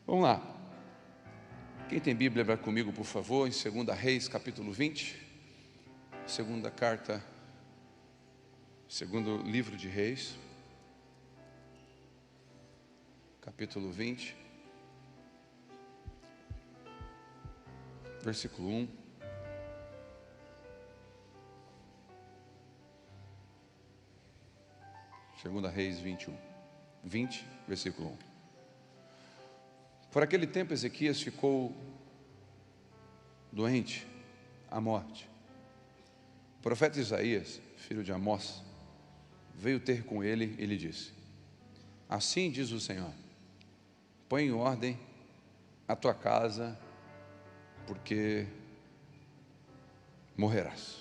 Vamos lá. Quem tem Bíblia, vai comigo, por favor, em 2 Reis, capítulo 20. Segunda carta, segundo livro de Reis, capítulo 20, versículo 1. Segunda Reis 20, versículo 1. Por aquele tempo Ezequias ficou doente, à morte. O profeta Isaías, filho de Amós, veio ter com ele e lhe disse: assim diz o Senhor, põe em ordem a tua casa, porque morrerás.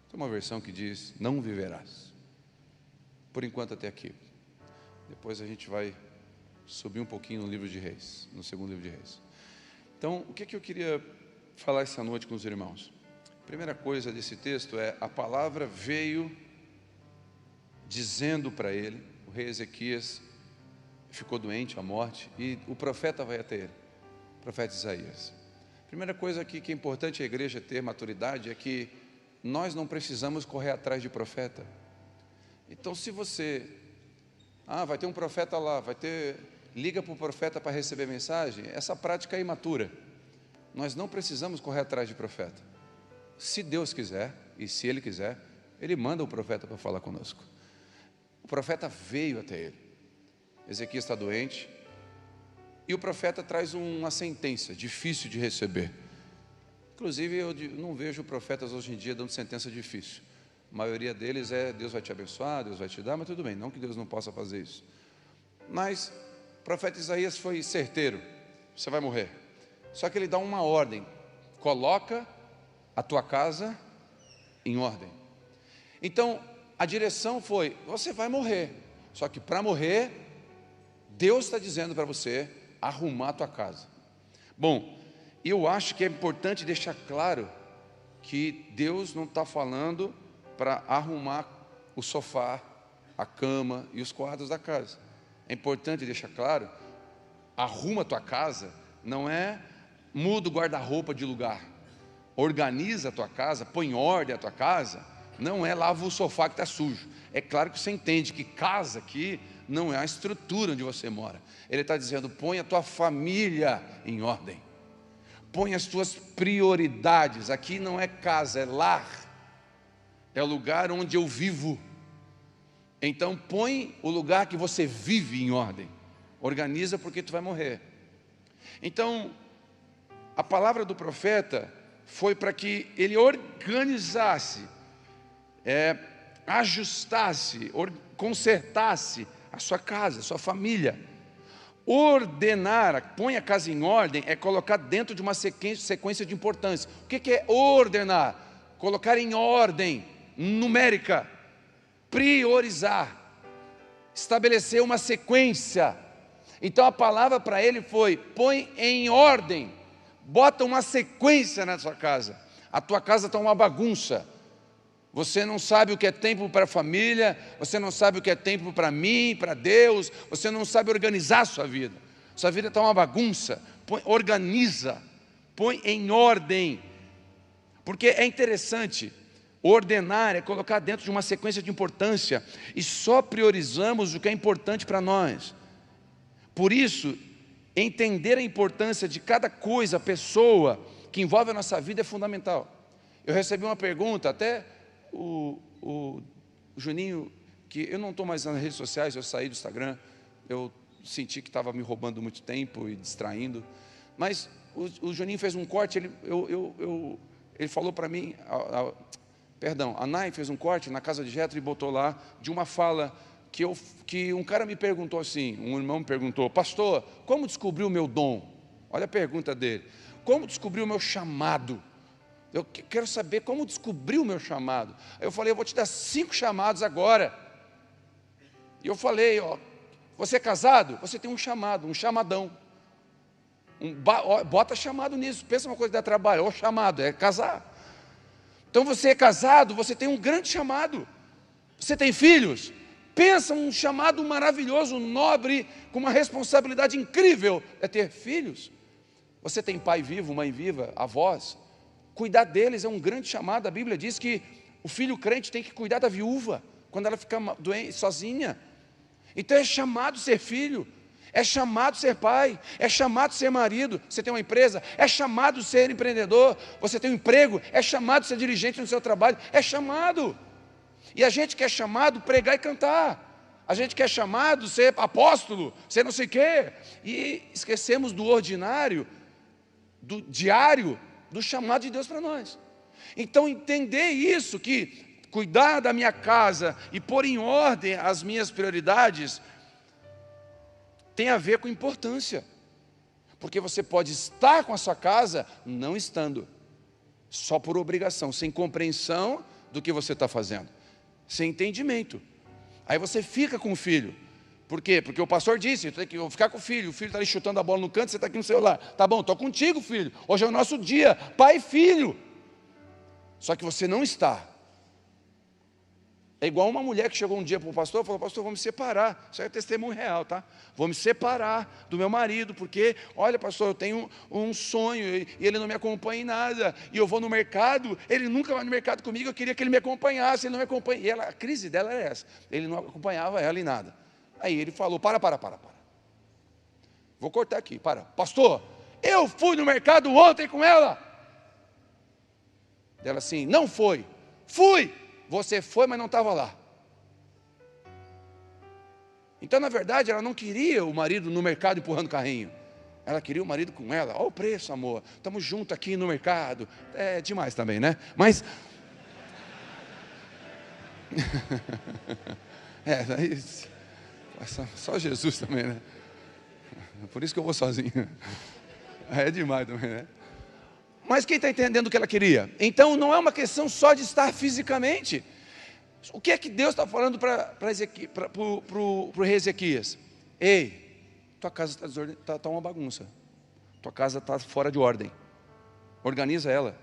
Tem uma versão que diz, não viverás. Por enquanto até aqui. Depois a gente vai subir um pouquinho no livro de Reis, no segundo livro de Reis. Então, o que eu queria falar essa noite com os irmãos? A primeira coisa desse texto é, a palavra veio dizendo para ele, o rei Ezequias ficou doente, à morte, e o profeta vai até ele, o profeta Isaías. A primeira coisa aqui que é importante a igreja ter maturidade é que nós não precisamos correr atrás de profeta. Então, se você, vai ter um profeta lá, liga para o profeta para receber mensagem, essa prática é imatura. Nós não precisamos correr atrás de profeta. Se Deus quiser, e se Ele quiser, Ele manda o profeta para falar conosco. O profeta veio até ele. Ezequias está doente, e o profeta traz uma sentença difícil de receber. Inclusive, eu não vejo profetas hoje em dia dando sentença difícil. A maioria deles é, Deus vai te abençoar, Deus vai te dar, mas tudo bem, não que Deus não possa fazer isso. Mas o profeta Isaías foi certeiro, você vai morrer. Só que ele dá uma ordem, coloca a tua casa em ordem. Então, a direção foi, você vai morrer. Só que para morrer, Deus está dizendo para você, arrumar a tua casa. Bom, eu acho que é importante deixar claro que Deus não está falando para arrumar o sofá, a cama e os quadros da casa. É importante deixar claro, arruma a tua casa, não é muda o guarda-roupa de lugar, organiza a tua casa, põe em ordem a tua casa, não é lava o sofá que está sujo. É claro que você entende que casa aqui não é a estrutura onde você mora. Ele está dizendo, põe a tua família em ordem, põe as tuas prioridades. Aqui não é casa, é lar, é o lugar onde eu vivo. Então põe o lugar que você vive em ordem, organiza porque tu vai morrer. Então a palavra do profeta foi para que ele organizasse, ajustasse, consertasse a sua casa, a sua família. Ordenar, põe a casa em ordem, é colocar dentro de uma sequência de importância. O que é ordenar? Colocar em ordem numérica, priorizar, estabelecer uma sequência. Então a palavra para ele foi, põe em ordem, bota uma sequência na sua casa. A tua casa está uma bagunça, você não sabe o que é tempo para a família, você não sabe o que é tempo para mim, para Deus, você não sabe organizar a sua vida está uma bagunça. Organiza, põe em ordem, porque é interessante. Ordenar é colocar dentro de uma sequência de importância, e só priorizamos o que é importante para nós. Por isso, entender a importância de cada coisa, pessoa que envolve a nossa vida é fundamental. Eu recebi uma pergunta, até o Juninho, que eu não estou mais nas redes sociais, eu saí do Instagram, eu senti que estava me roubando muito tempo e distraindo, mas o Juninho fez um corte, ele falou para mim, a Nai fez um corte na casa de Jetro e botou lá, de uma fala que um cara me perguntou assim, um irmão me perguntou, pastor, como descobrir o meu dom? Olha a pergunta dele, como descobrir o meu chamado? Eu quero saber como descobrir o meu chamado. Aí eu falei, eu vou te dar 5 chamados agora. E eu falei, você é casado? Você tem um chamado, um chamadão. Bota chamado nisso, pensa uma coisa que dá trabalho, o chamado, é casar. Então você é casado, você tem um grande chamado. Você tem filhos? Pensa, um chamado maravilhoso, nobre, com uma responsabilidade incrível, é ter filhos. Você tem pai vivo, mãe viva, avós, cuidar deles é um grande chamado. A Bíblia diz que o filho crente tem que cuidar da viúva, quando ela fica doente, sozinha. Então é chamado ser filho, é chamado ser pai, é chamado ser marido. Você tem uma empresa, é chamado ser empreendedor. Você tem um emprego, é chamado ser dirigente no seu trabalho, é chamado. E a gente quer chamado pregar e cantar, a gente quer chamado ser apóstolo, ser não sei o quê, e esquecemos do ordinário, do diário, do chamado de Deus para nós. Então entender isso, que cuidar da minha casa e pôr em ordem as minhas prioridades, tem a ver com importância, porque você pode estar com a sua casa não estando, só por obrigação, sem compreensão do que você está fazendo, sem entendimento. Aí você fica com o filho. Por quê? Porque o pastor disse, eu tenho que ficar com o filho está ali chutando a bola no canto, você está aqui no celular. Tá bom, estou contigo, filho, hoje é o nosso dia, pai e filho. Só que você não está. É igual uma mulher que chegou um dia para o pastor e falou: pastor, vou me separar. Isso aí é testemunho real, tá? Vou me separar do meu marido, porque, olha, pastor, eu tenho um sonho e ele não me acompanha em nada. E eu vou no mercado, ele nunca vai no mercado comigo, eu queria que ele me acompanhasse, ele não me acompanha. E a crise dela era essa, ele não acompanhava ela em nada. Aí ele falou: para. Vou cortar aqui, para. Pastor, eu fui no mercado ontem com ela. Ela assim: não foi. Fui. Você foi, mas não estava lá. Então, na verdade, ela não queria o marido no mercado empurrando o carrinho. Ela queria o marido com ela. Olha o preço, amor. Estamos juntos aqui no mercado. É demais também, né? Mas... só Jesus também, né? Por isso que eu vou sozinho. É demais também, né? Mas quem está entendendo o que ela queria? Então não é uma questão só de estar fisicamente. O que é que Deus está falando para o rei Ezequias? Ei, tua casa está uma bagunça. Tua casa está fora de ordem. Organiza ela.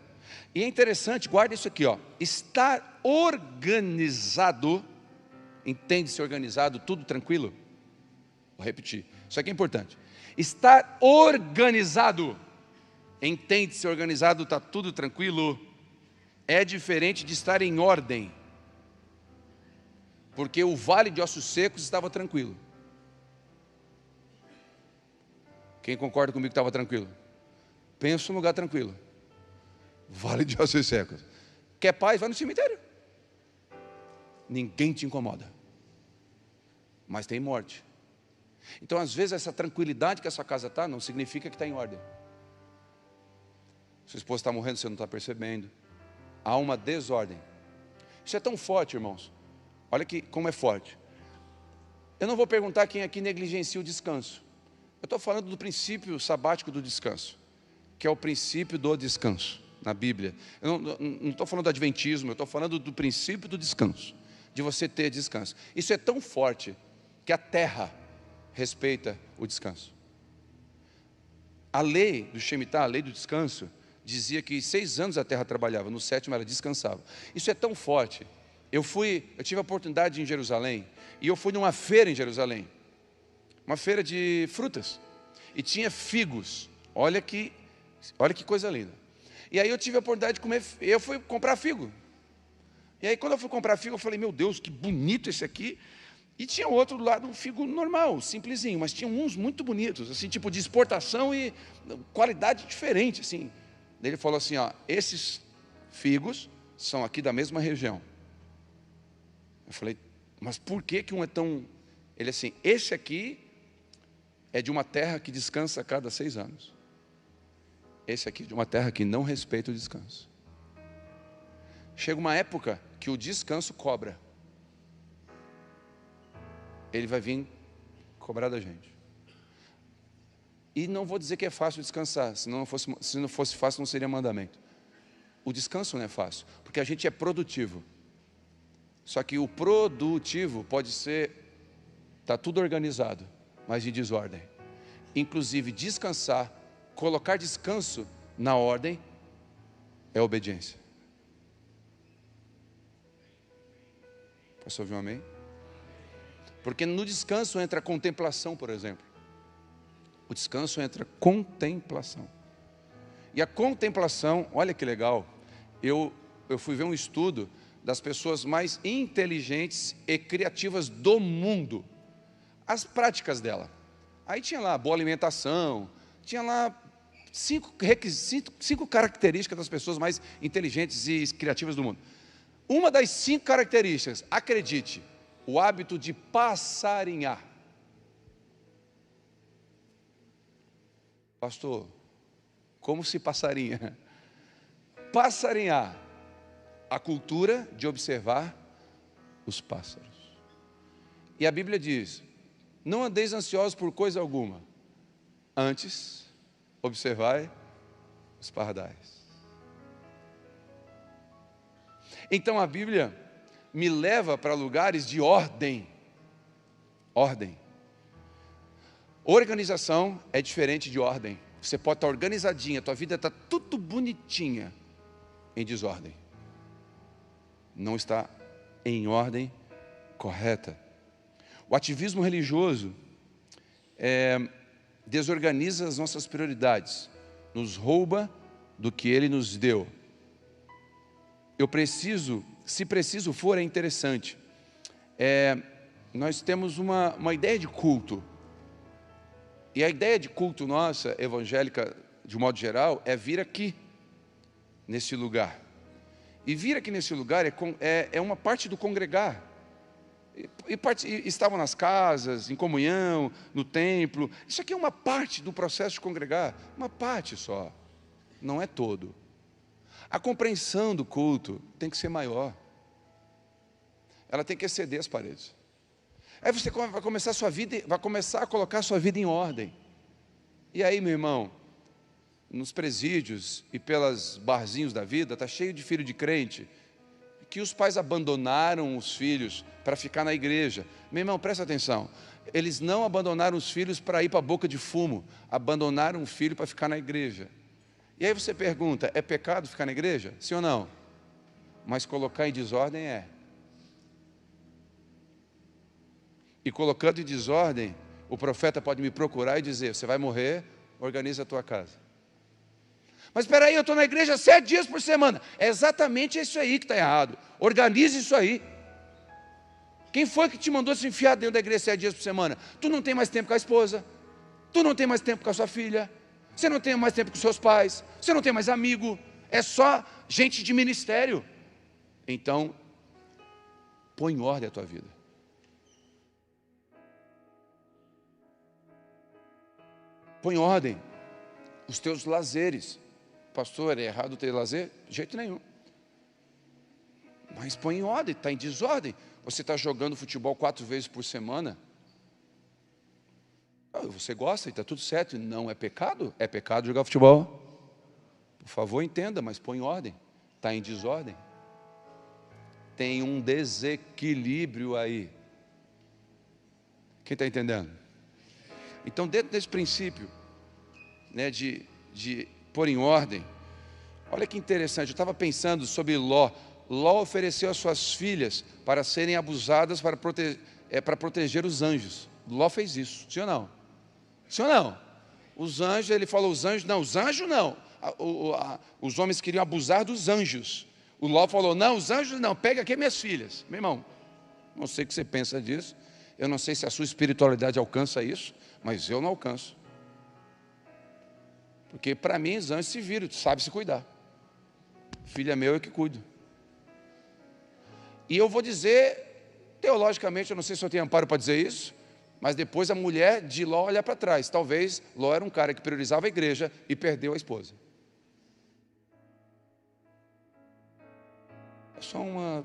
E é interessante, guarda isso aqui, ó. Estar organizado, entende-se organizado, tudo tranquilo? Vou repetir, isso aqui é importante. Estar organizado, entende-se organizado, está tudo tranquilo, é diferente de estar em ordem, porque o vale de ossos secos estava tranquilo. Quem concorda comigo que estava tranquilo? Pensa num lugar tranquilo. Vale de ossos secos. Quer paz? Vai no cemitério. Ninguém te incomoda. Mas tem morte. Então, às vezes, essa tranquilidade que a sua casa está, não significa que está em ordem. Sua esposa está morrendo, você não está percebendo. Há uma desordem. Isso é tão forte, irmãos. Olha que, como é forte. Eu não vou perguntar quem aqui negligencia o descanso. Eu estou falando do princípio sabático do descanso, que é o princípio do descanso na Bíblia. Eu não estou falando do adventismo, eu estou falando do princípio do descanso, de você ter descanso. Isso é tão forte que a terra respeita o descanso. A lei do Shemitah, a lei do descanso, dizia que 6 anos a terra trabalhava, no 7º ela descansava. Isso é tão forte. Eu tive a oportunidade em Jerusalém, e eu fui numa feira em Jerusalém, uma feira de frutas, e tinha figos. Olha que coisa linda. E aí eu tive a oportunidade de comer, eu fui comprar figo. E aí quando eu fui comprar figo, eu falei: meu Deus, que bonito esse aqui. E tinha outro do lado, um figo normal, simplesinho, mas tinha uns muito bonitos, assim, tipo de exportação e qualidade diferente, assim. Ele falou assim: ó, esses figos são aqui da mesma região. Eu falei: mas por que um é tão... Ele assim: esse aqui é de uma terra que descansa a cada 6 anos. Esse aqui é de uma terra que não respeita o descanso. Chega uma época que o descanso cobra. Ele vai vir cobrar da gente. E não vou dizer que é fácil descansar, se não fosse fácil não seria mandamento. O descanso não é fácil, porque a gente é produtivo. Só que o produtivo pode ser, está tudo organizado, mas em desordem. Inclusive descansar, colocar descanso na ordem, é obediência. Posso ouvir um amém? Porque no descanso entra a contemplação, por exemplo. O descanso entra a contemplação. E a contemplação, olha que legal, eu fui ver um estudo das pessoas mais inteligentes e criativas do mundo, as práticas dela. Aí tinha lá boa alimentação, tinha lá 5 características das pessoas mais inteligentes e criativas do mundo. Uma das 5 características, acredite, o hábito de passarinhar. Pastor, como se passarinha? Passarinhar, a cultura de observar os pássaros. E a Bíblia diz: não andeis ansiosos por coisa alguma, antes observai os pardais. Então a Bíblia me leva para lugares de ordem. Ordem. Organização é diferente de ordem. Você pode estar organizadinha, tua vida está tudo bonitinha, em desordem. Não está em ordem correta. O ativismo religioso desorganiza as nossas prioridades, nos rouba do que Ele nos deu. Eu preciso, se preciso for, é interessante. Nós temos uma ideia de culto. E a ideia de culto nossa, evangélica, de modo geral, é vir aqui, nesse lugar. E vir aqui nesse lugar é uma parte do congregar. E estavam nas casas, em comunhão, no templo. Isso aqui é uma parte do processo de congregar, uma parte só, não é todo. A compreensão do culto tem que ser maior. Ela tem que exceder as paredes. Aí você vai começar a sua vida, vai começar a colocar a sua vida em ordem. E aí, meu irmão, nos presídios e pelas barzinhos da vida, está cheio de filho de crente, que os pais abandonaram os filhos para ficar na igreja. Meu irmão, presta atenção. Eles não abandonaram os filhos para ir para a boca de fumo, abandonaram o filho para ficar na igreja. E aí você pergunta, é pecado ficar na igreja? Sim ou não? Mas colocar em desordem é. E colocando em desordem, o profeta pode me procurar e dizer: você vai morrer, organiza a tua casa. Mas espera aí, eu estou na igreja 7 dias por semana. É exatamente isso aí que está errado. Organize isso aí. Quem foi que te mandou se enfiar dentro da igreja 7 dias por semana? Tu não tem mais tempo com a esposa, tu não tem mais tempo com a sua filha, você não tem mais tempo com seus pais, você não tem mais amigo, é só gente de ministério. Então, põe em ordem a tua vida. Põe em ordem os teus lazeres. Pastor, é errado ter lazer? De jeito nenhum. Mas põe em ordem, está em desordem. Você está jogando futebol 4 vezes por semana? Você gosta e está tudo certo. Não é pecado? É pecado jogar futebol? Por favor, entenda, mas põe em ordem. Está em desordem. Tem um desequilíbrio aí. Quem está entendendo? Então, dentro desse princípio, né, de pôr em ordem, olha que interessante, eu estava pensando sobre Ló. Ló ofereceu as suas filhas para serem abusadas para proteger os anjos. Ló fez isso, sim ou não? Sim ou não? Os anjos, ele falou, os anjos não. Os homens queriam abusar dos anjos. O Ló falou, não, os anjos não, pega aqui minhas filhas. Meu irmão, não sei o que você pensa disso, eu não sei se a sua espiritualidade alcança isso, mas eu não alcanço. Porque para mim os anjos se viram, sabe se cuidar. Filho é meu, eu que cuido. E eu vou dizer, teologicamente, eu não sei se eu tenho amparo para dizer isso, mas depois a mulher de Ló olha para trás. Talvez Ló era um cara que priorizava a igreja e perdeu a esposa. É só uma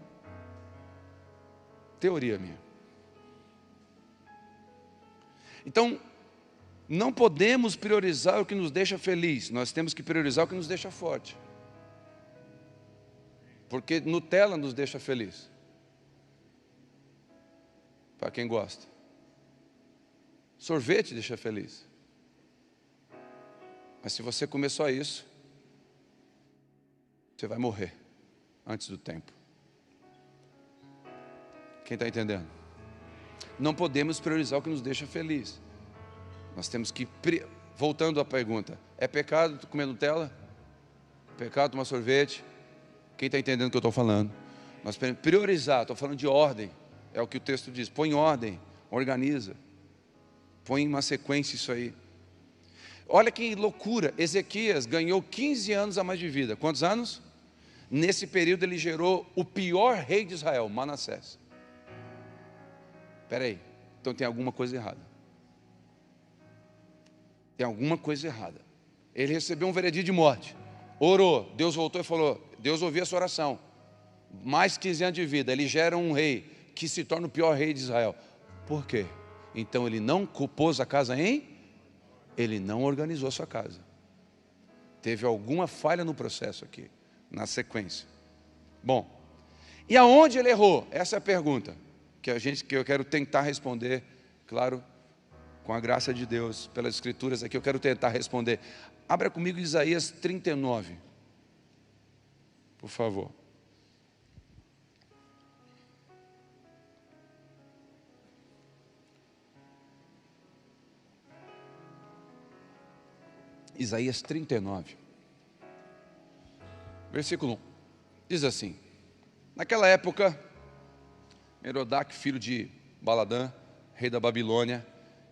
teoria minha. Então, não podemos priorizar o que nos deixa feliz, nós temos que priorizar o que nos deixa forte. Porque Nutella nos deixa feliz. Para quem gosta. Sorvete deixa feliz. Mas se você comer só isso, você vai morrer antes do tempo. Quem está entendendo? Não podemos priorizar o que nos deixa feliz. Nós temos que, voltando à pergunta, é pecado tu comer Nutella? Pecado tomar sorvete? Quem está entendendo o que eu estou falando? Nós podemos priorizar, estou falando de ordem, é o que o texto diz, põe em ordem, organiza, põe em uma sequência isso aí. Olha que loucura, Ezequias ganhou 15 anos a mais de vida. Quantos anos? Nesse período ele gerou o pior rei de Israel, Manassés. Espera aí, então tem alguma coisa errada. Tem alguma coisa errada. Ele recebeu um veredito de morte, orou, Deus voltou e falou, Deus ouviu a sua oração. Mais 15 anos de vida, ele gera um rei que se torna o pior rei de Israel. Por quê? Então ele não pôs a casa ele não organizou a sua casa. Teve alguma falha no processo aqui, na sequência. Bom, e aonde ele errou? Essa é a pergunta que eu quero tentar responder, claro, com a graça de Deus, pelas escrituras aqui, eu quero tentar responder. Abra comigo Isaías 39, por favor. Isaías 39, versículo 1, diz assim: naquela época, Merodach, filho de Baladã, rei da Babilônia,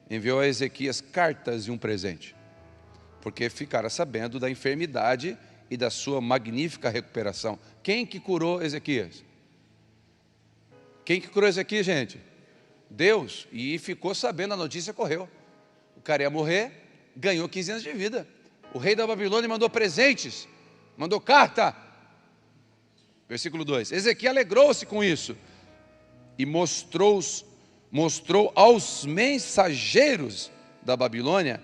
enviou a Ezequias cartas e um presente, porque ficara sabendo da enfermidade e da sua magnífica recuperação. Quem que curou Ezequias? Quem que curou Ezequias, gente? Deus. E ficou sabendo, a notícia correu. O cara ia morrer, ganhou 15 anos de vida. O rei da Babilônia mandou presentes, mandou carta. Versículo 2: Ezequias alegrou-se com isso e mostrou aos mensageiros da Babilônia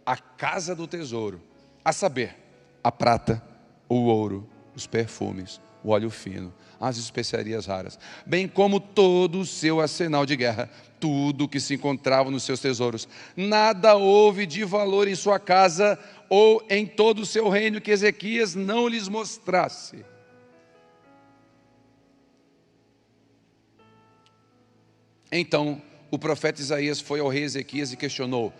a casa do tesouro, a saber, a prata, o ouro, os perfumes, o óleo fino, as especiarias raras, bem como todo o seu arsenal de guerra, tudo que se encontrava nos seus tesouros. Nada houve de valor em sua casa ou em todo o seu reino que Ezequias não lhes mostrasse. Então o profeta Isaías foi ao rei Ezequias e questionou: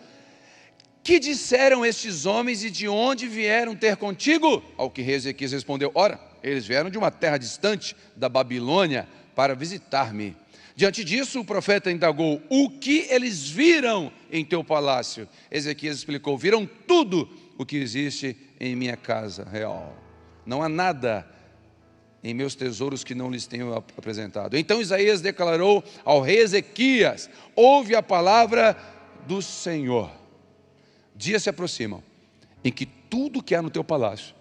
que disseram estes homens e de onde vieram ter contigo? Ao que rei Ezequias respondeu: ora, eles vieram de uma terra distante da Babilônia para visitar-me. Diante disso o profeta indagou: o que eles viram em teu palácio? Ezequias explicou: viram tudo o que existe em minha casa real. Não há nada em meus tesouros que não lhes tenho apresentado. Então Isaías declarou ao rei Ezequias: ouve a palavra do Senhor. Dias se aproximam em que tudo que há no teu palácio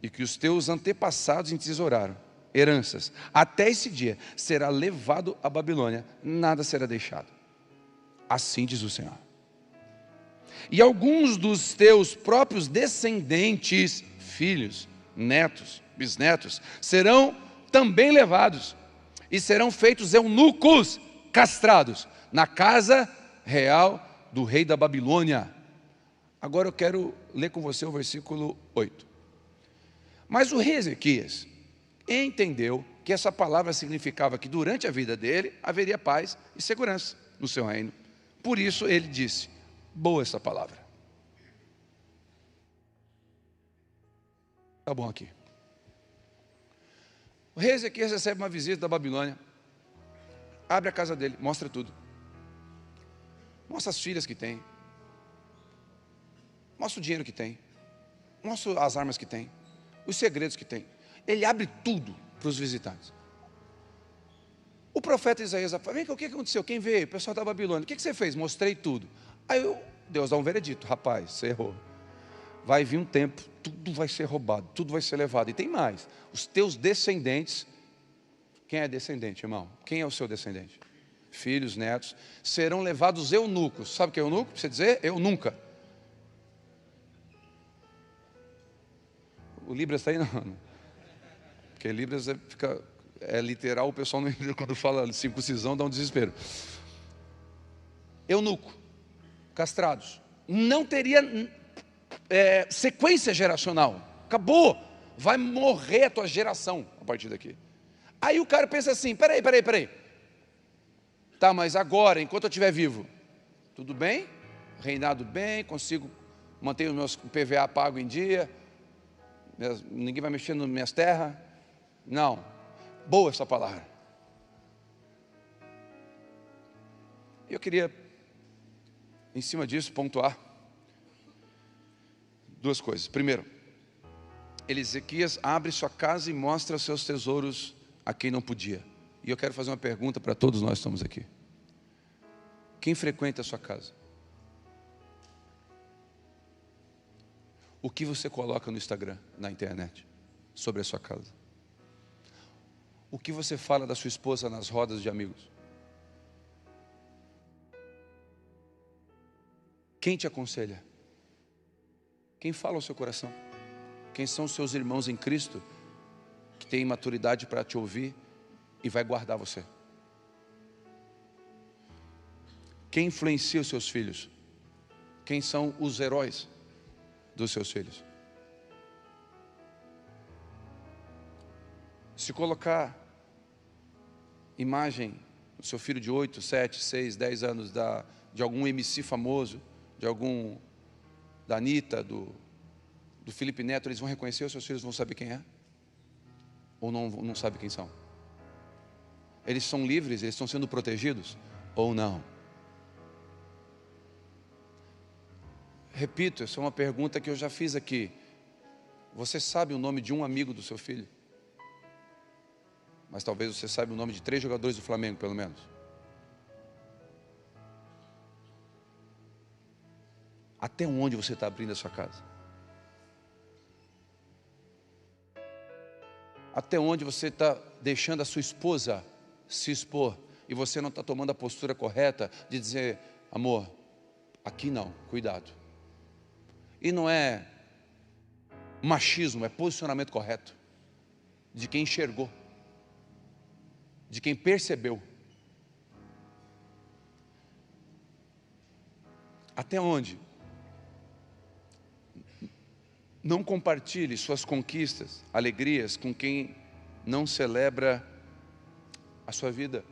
e que os teus antepassados entesouraram, heranças, até esse dia será levado à Babilônia, nada será deixado. Assim diz o Senhor. E alguns dos teus próprios descendentes, filhos, netos, bisnetos, serão também levados e serão feitos eunucos castrados na casa real do rei da Babilônia. Agora eu quero ler com você o versículo 8. Mas o rei Ezequias entendeu que essa palavra significava que durante a vida dele haveria paz e segurança no seu reino. Por isso ele disse: boa essa palavra. Tá bom aqui. O rei Ezequias recebe uma visita da Babilônia, abre a casa dele, mostra tudo. Mostra as filhas que tem, mostra o dinheiro que tem, mostra as armas que tem, os segredos que tem. Ele abre tudo para os visitantes. O profeta Isaías fala: vem cá, o que aconteceu? Quem veio? O pessoal da Babilônia. O que você fez? Mostrei tudo. Aí Deus dá um veredito: rapaz, você errou. Vai vir um tempo, tudo vai ser roubado, tudo vai ser levado. E tem mais: os teus descendentes. Quem é descendente, irmão? Quem é o seu descendente? Filhos, netos, serão levados eunucos. Sabe o que é eunuco? Precisa dizer? Eu nunca. O Libras está aí não. Porque Libras é literal, o pessoal não, quando fala circuncisão dá um desespero. Eunuco, castrados. Não teria sequência geracional. Acabou. Vai morrer a tua geração a partir daqui. Aí o cara pensa assim: peraí. Tá, mas agora, enquanto eu estiver vivo, tudo bem? Reinado bem, consigo manter os meus PVA pago em dia, ninguém vai mexer nas minhas terras? Não. Boa essa palavra. Eu queria, em cima disso, pontuar duas coisas. Primeiro, Ezequias abre sua casa e mostra seus tesouros a quem não podia. E eu quero fazer uma pergunta para todos nós que estamos aqui. Quem frequenta a sua casa? O que você coloca no Instagram, na internet, sobre a sua casa? O que você fala da sua esposa nas rodas de amigos? Quem te aconselha? Quem fala ao seu coração? Quem são os seus irmãos em Cristo que têm maturidade para te ouvir e vai guardar você? Quem influencia os seus filhos? Quem são os heróis dos seus filhos? Se colocar imagem do seu filho de 8, 7, 6, 10 anos de algum MC famoso, de algum da Anitta, do Felipe Neto, eles vão reconhecer, os seus filhos vão saber quem é? Ou não sabem quem são? Eles são livres, eles estão sendo protegidos? Ou não? Repito, essa é uma pergunta que eu já fiz aqui. Você sabe o nome de um amigo do seu filho? Mas talvez você saiba o nome de 3 jogadores do Flamengo, pelo menos. Até onde você está abrindo a sua casa? Até onde você está deixando a sua esposa se expor e você não está tomando a postura correta de dizer: amor, aqui não, cuidado. E não é machismo, é posicionamento correto de quem enxergou, de quem percebeu. Até onde? Não compartilhe suas conquistas, alegrias com quem não celebra a sua vida.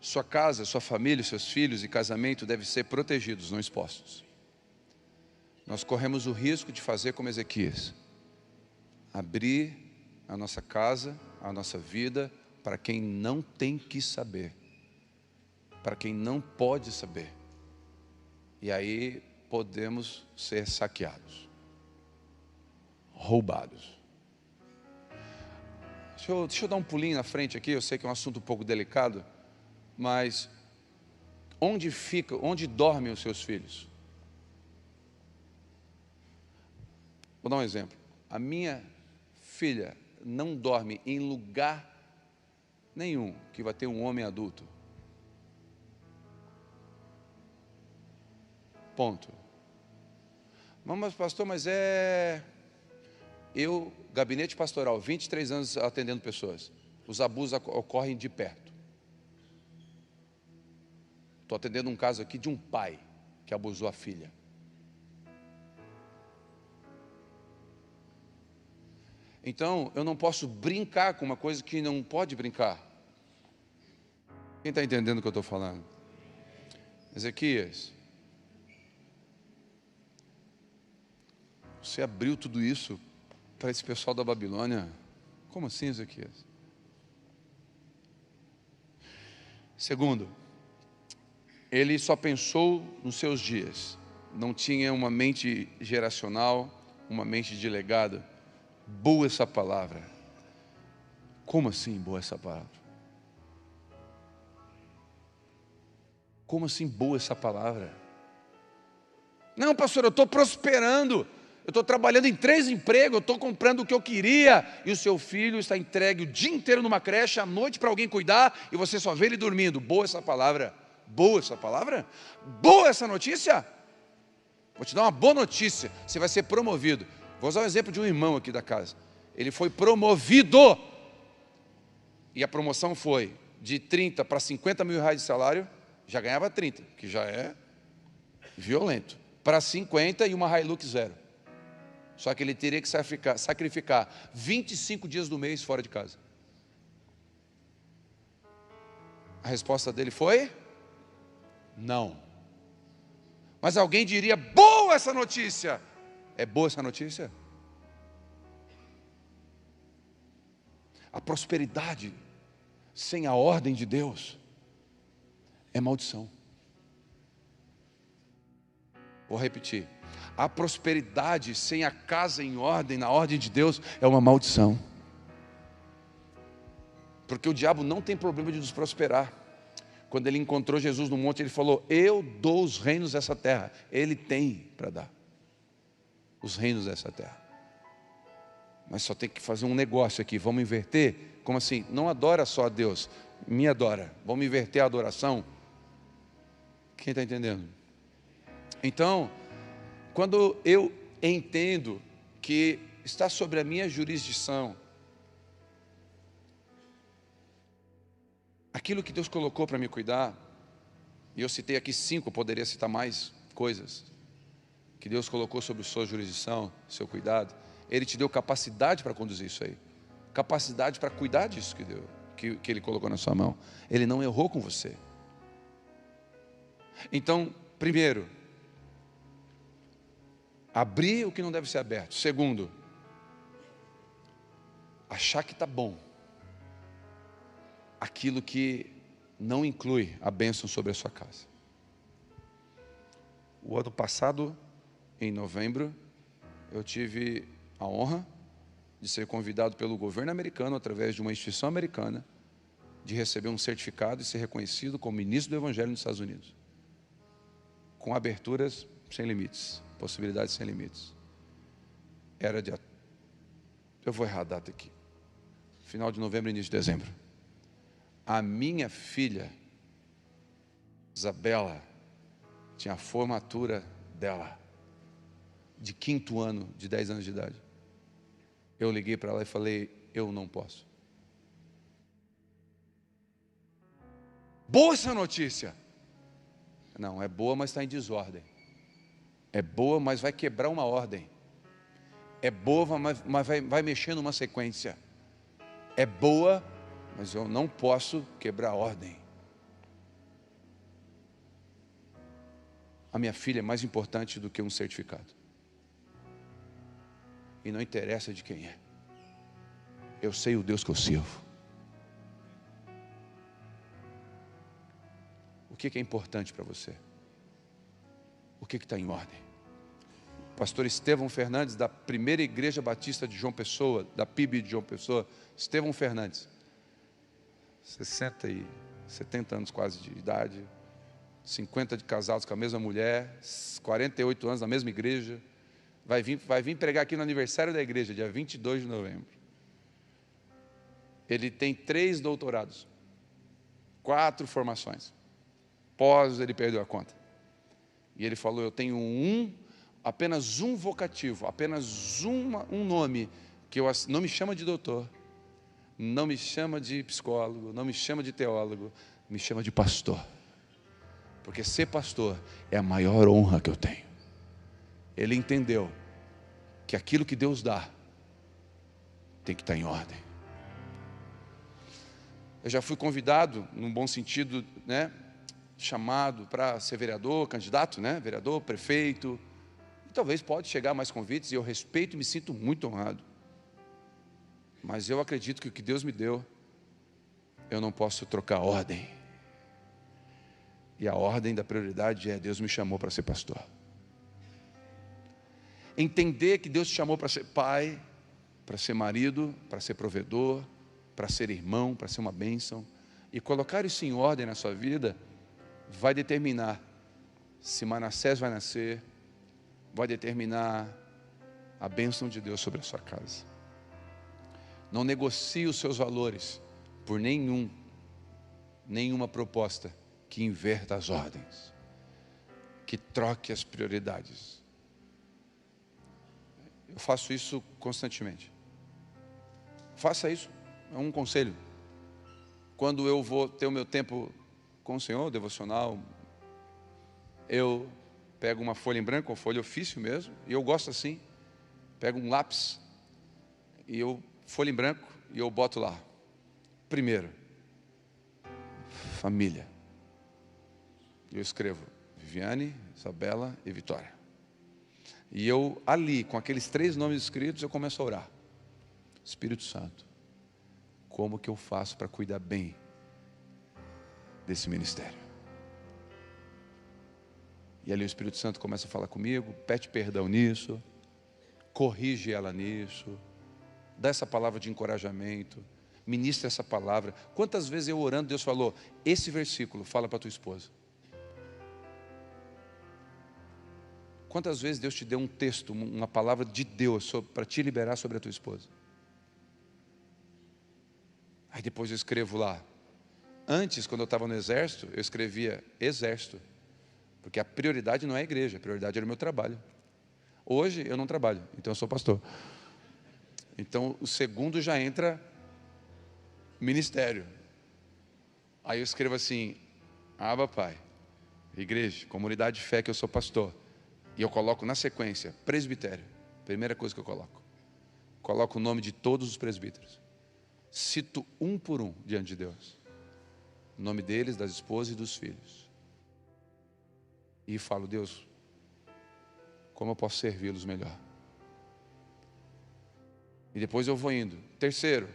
Sua casa, sua família, seus filhos e casamento devem ser protegidos, não expostos. Nós corremos o risco de fazer como Ezequias, abrir a nossa casa, a nossa vida para quem não tem que saber, para quem não pode saber. E aí podemos ser saqueados, roubados. Deixa eu dar um pulinho na frente aqui, eu sei que é um assunto um pouco delicado, mas onde dormem os seus filhos? Vou dar um exemplo. A minha filha não dorme em lugar nenhum que vai ter um homem adulto. Ponto. Mas pastor, eu, gabinete pastoral, 23 anos atendendo pessoas. Os abusos ocorrem de perto. Estou atendendo um caso aqui de um pai que abusou a filha. Então, eu não posso brincar com uma coisa que não pode brincar. Quem está entendendo o que eu estou falando? Ezequias, você abriu tudo isso para esse pessoal da Babilônia? Como assim, Ezequias? Segundo, ele só pensou nos seus dias. Não tinha uma mente geracional, uma mente de legado. Boa essa palavra. Como assim boa essa palavra? Como assim boa essa palavra? Não, pastor, eu estou prosperando. Eu estou trabalhando em 3 empregos, eu estou comprando o que eu queria. E o seu filho está entregue o dia inteiro numa creche, à noite para alguém cuidar, e você só vê ele dormindo. Boa essa palavra. Boa essa palavra? Boa essa notícia? Vou te dar uma boa notícia. Você vai ser promovido. Vou usar o exemplo de um irmão aqui da casa. Ele foi promovido. E a promoção foi de 30 para 50 mil reais de salário. Já ganhava 30, que já é violento. Para 50 e uma Hilux 0. Só que ele teria que sacrificar 25 dias do mês fora de casa. A resposta dele foi: não. Mas alguém diria: boa essa notícia. É boa essa notícia? A prosperidade sem a ordem de Deus é maldição. Vou repetir. A prosperidade sem a casa em ordem, na ordem de Deus, é uma maldição. Porque o diabo não tem problema de nos prosperar. Quando ele encontrou Jesus no monte, ele falou: eu dou os reinos dessa terra. Ele tem para dar os reinos dessa terra. Mas só tem que fazer um negócio aqui. Vamos inverter? Como assim? Não adora só a Deus, me adora. Vamos inverter a adoração? Quem está entendendo? Então, quando eu entendo que está sobre a minha jurisdição aquilo que Deus colocou para me cuidar, e eu citei aqui 5, poderia citar mais coisas que Deus colocou sobre sua jurisdição, seu cuidado. Ele te deu capacidade para conduzir isso aí, capacidade para cuidar disso que Ele colocou na sua mão. Ele não errou com você. Então, primeiro, abrir o que não deve ser aberto. Segundo, achar que está bom aquilo que não inclui a bênção sobre a sua casa. O ano passado, em novembro, eu tive a honra de ser convidado pelo governo americano, através de uma instituição americana, de receber um certificado e ser reconhecido como ministro do Evangelho nos Estados Unidos, com aberturas sem limites, possibilidades sem limites. Era de, eu vou errar a data aqui, final de novembro, início de dezembro. A minha filha, Isabela, tinha a formatura dela, de 5º ano, de 10 anos de idade. Eu liguei para ela e falei: eu não posso. Boa essa notícia. Não, é boa, mas está em desordem. É boa, mas vai quebrar uma ordem. É boa, mas vai mexer numa sequência. É boa, mas eu não posso quebrar a ordem. A minha filha é mais importante do que um certificado. E não interessa de quem é. Eu sei o Deus que eu sirvo. O que é importante para você? O que está em ordem? O pastor Estevão Fernandes, da primeira igreja batista de João Pessoa, da PIB de João Pessoa, Estevão Fernandes, 70 anos quase de idade, 50 de casados com a mesma mulher, 48 anos na mesma igreja, vai vir pregar aqui no aniversário da igreja, dia 22 de novembro. Ele tem 3 doutorados, 4 formações, pós ele perdeu a conta. E ele falou: eu tenho apenas um vocativo, apenas um nome, que não me chama de doutor, não me chama de psicólogo, não me chama de teólogo, me chama de pastor. Porque ser pastor é a maior honra que eu tenho. Ele entendeu que aquilo que Deus dá tem que estar em ordem. Eu já fui convidado, num bom sentido, né, chamado para ser vereador, candidato, né, vereador, prefeito. E talvez pode chegar mais convites, e eu respeito e me sinto muito honrado. Mas eu acredito que o que Deus me deu, eu não posso trocar a ordem. E a ordem da prioridade é: Deus me chamou para ser pastor. Entender que Deus te chamou para ser pai, para ser marido, para ser provedor, para ser irmão, para ser uma bênção, e colocar isso em ordem na sua vida, vai determinar se Manassés vai nascer, vai determinar a bênção de Deus sobre a sua casa. Não negocie os seus valores por nenhuma proposta que inverta as ordens, que troque as prioridades. Eu faço isso constantemente. Faça isso, é um conselho. Quando eu vou ter o meu tempo com o Senhor, devocional, eu pego uma folha em branco, ou folha ofício mesmo, e eu gosto assim, pego um lápis, folha em branco, e eu boto lá: primeiro, família. Eu escrevo Viviane, Isabela e Vitória. E eu ali, com aqueles 3 nomes escritos, eu começo a orar. Espírito Santo, como que eu faço para cuidar bem desse ministério? E ali o Espírito Santo começa a falar comigo, pede perdão nisso, corrige ela nisso, dá essa palavra de encorajamento, ministra essa palavra. Quantas vezes eu orando, Deus falou, esse versículo fala para tua esposa. Quantas vezes Deus te deu um texto, uma palavra de Deus para te liberar sobre a tua esposa? Aí depois eu escrevo lá. Antes, quando eu estava no exército, eu escrevia exército. Porque a prioridade não é a igreja, a prioridade era o meu trabalho. Hoje eu não trabalho, então eu sou pastor. Então o segundo já entra ministério. Aí eu escrevo assim, Abba Pai, igreja, comunidade de fé que eu sou pastor. E eu coloco na sequência, presbitério. Primeira coisa que eu coloco. Coloco o nome de todos os presbíteros. Cito um por um diante de Deus. O nome deles, das esposas e dos filhos. E falo, Deus, como eu posso servi-los melhor? E depois eu vou indo. Terceiro,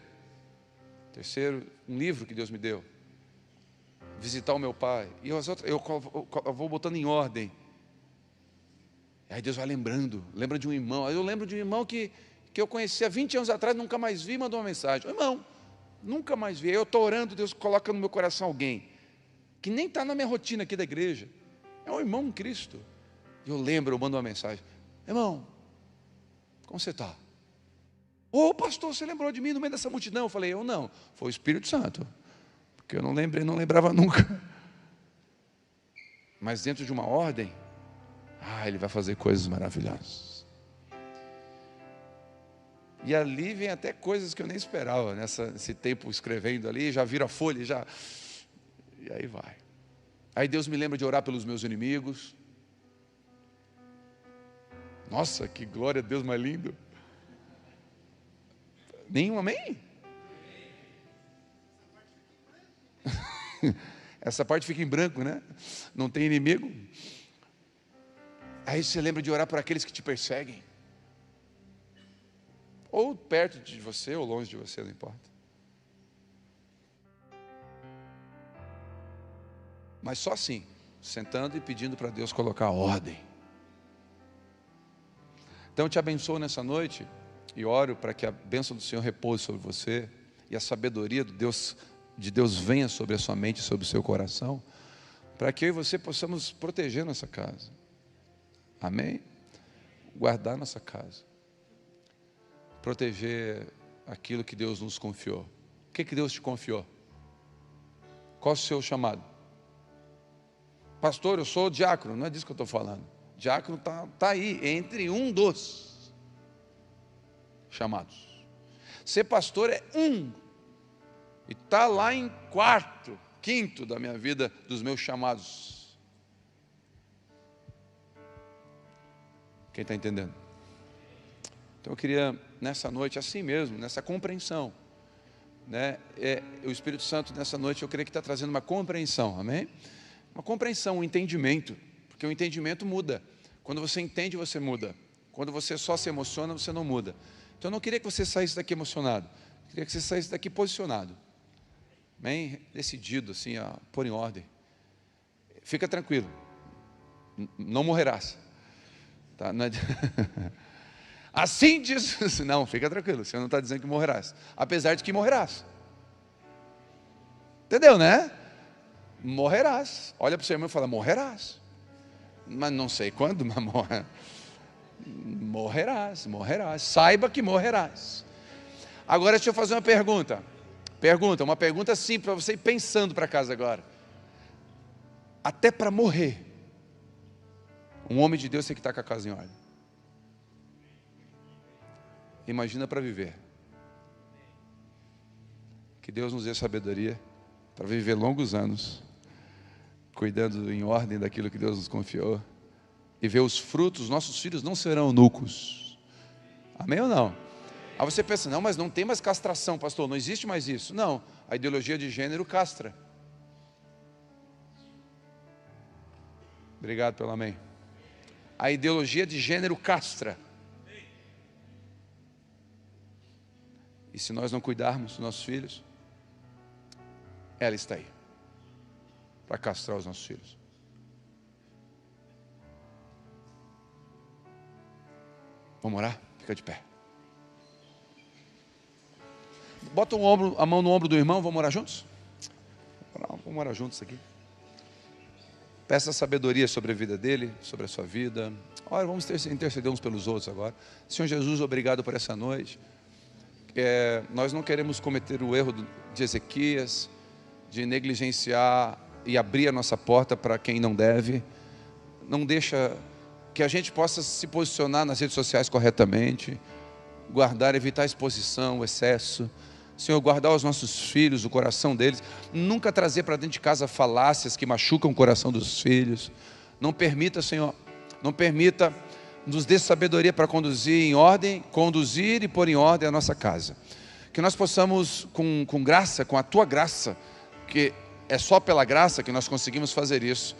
um livro que Deus me deu. Visitar o meu pai. E eu vou botando em ordem. Aí Deus vai lembrando. Lembra de um irmão. Aí eu lembro de um irmão que eu conheci há 20 anos atrás, nunca mais vi, mandou uma mensagem. Irmão, nunca mais vi. Aí eu estou orando, Deus coloca no meu coração alguém que nem está na minha rotina aqui da igreja. É um irmão em Cristo. Eu lembro, eu mando uma mensagem. Irmão, como você está? Ô pastor, você lembrou de mim no meio dessa multidão? Eu falei, eu não. Foi o Espírito Santo. Porque eu não lembrava nunca. Mas dentro de uma ordem, Ele vai fazer coisas maravilhosas. E ali vem até coisas que eu nem esperava. Nesse tempo escrevendo ali, já vira a folha, já... E aí vai. Aí Deus me lembra de orar pelos meus inimigos. Nossa, que glória a Deus mais lindo. Nenhum amém? Essa parte fica em branco, né? Não tem inimigo. Aí você lembra de orar por aqueles que te perseguem. Ou perto de você, ou longe de você, não importa. Mas só assim, sentando e pedindo para Deus colocar ordem. Então eu te abençoo nessa noite e oro para que a bênção do Senhor repouse sobre você e a sabedoria de Deus venha sobre a sua mente e sobre o seu coração, para que eu e você possamos proteger nossa casa. Amém? Guardar nossa casa. Proteger aquilo que Deus nos confiou. O que Deus te confiou? Qual o seu chamado? Pastor, eu sou diácono. Não é disso que eu estou falando. Diácono está aí, entre um dos chamados. Ser pastor é um. E está lá em quarto, quinto da minha vida, dos meus chamados. Quem está entendendo? Então eu queria, nessa noite, assim mesmo, nessa compreensão, né? O Espírito Santo, nessa noite, eu creio que está trazendo uma compreensão, amém? Uma compreensão, um entendimento, porque o entendimento muda. Quando você entende, você muda. Quando você só se emociona, você não muda. Então eu não queria que você saísse daqui emocionado, eu queria que você saísse daqui posicionado, bem decidido, assim, a pôr em ordem. Fica tranquilo, não morrerás. Tá? Não é... Assim diz, não, fica tranquilo, o Senhor não está dizendo que morrerás, apesar de que morrerás. Entendeu, né? Morrerás. Olha para o seu irmão e fala, morrerás. Mas não sei quando, mas morrerás. Saiba que morrerás. Agora deixa eu fazer uma pergunta. Uma pergunta simples para você ir pensando para casa agora. Até para morrer, um homem de Deus tem que estar com a casa em ordem. Imagina para viver. Que Deus nos dê sabedoria para viver longos anos, cuidando em ordem daquilo que Deus nos confiou, e ver os frutos. Nossos filhos não serão eunucos. Amém ou não? Aí você pensa, não, mas não tem mais castração, pastor, não existe mais isso. Não, a ideologia de gênero castra. Obrigado pelo amém. A ideologia de gênero castra. E se nós não cuidarmos dos nossos filhos, ela está aí para castrar os nossos filhos. Vamos orar? Fica de pé. Bota a mão no ombro do irmão, vamos orar juntos? Vamos orar juntos aqui. Peça sabedoria sobre a vida dele, sobre a sua vida. Ora, vamos interceder uns pelos outros agora. Senhor Jesus, obrigado por essa noite. Nós não queremos cometer o erro de Ezequias, de negligenciar e abrir a nossa porta para quem não deve. Não deixa que a gente possa se posicionar nas redes sociais corretamente, guardar, evitar a exposição, o excesso. Senhor, guardar os nossos filhos, o coração deles, nunca trazer para dentro de casa falácias que machucam o coração dos filhos. Não permita, Senhor, não permita, nos dê sabedoria para conduzir e pôr em ordem a nossa casa. Que nós possamos, com graça, com a Tua graça, que é só pela graça que nós conseguimos fazer isso,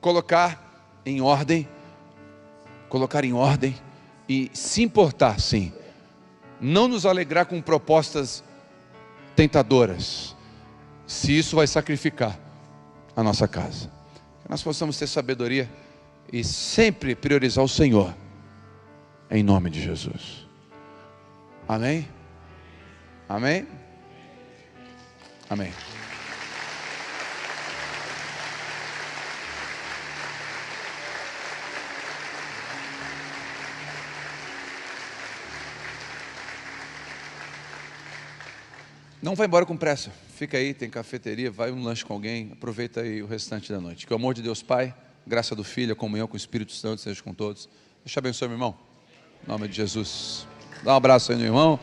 colocar em ordem e se importar, sim. Não nos alegrar com propostas tentadoras, se isso vai sacrificar a nossa casa. Que nós possamos ter sabedoria e sempre priorizar o Senhor, em nome de Jesus. Amém? Amém? Amém. Não vai embora com pressa, fica aí, tem cafeteria, vai um lanche com alguém, aproveita aí o restante da noite. Que o amor de Deus Pai, graça do Filho, a comunhão com o Espírito Santo seja com todos. Deus te abençoe, meu irmão, em nome de Jesus. Dá um abraço aí no irmão.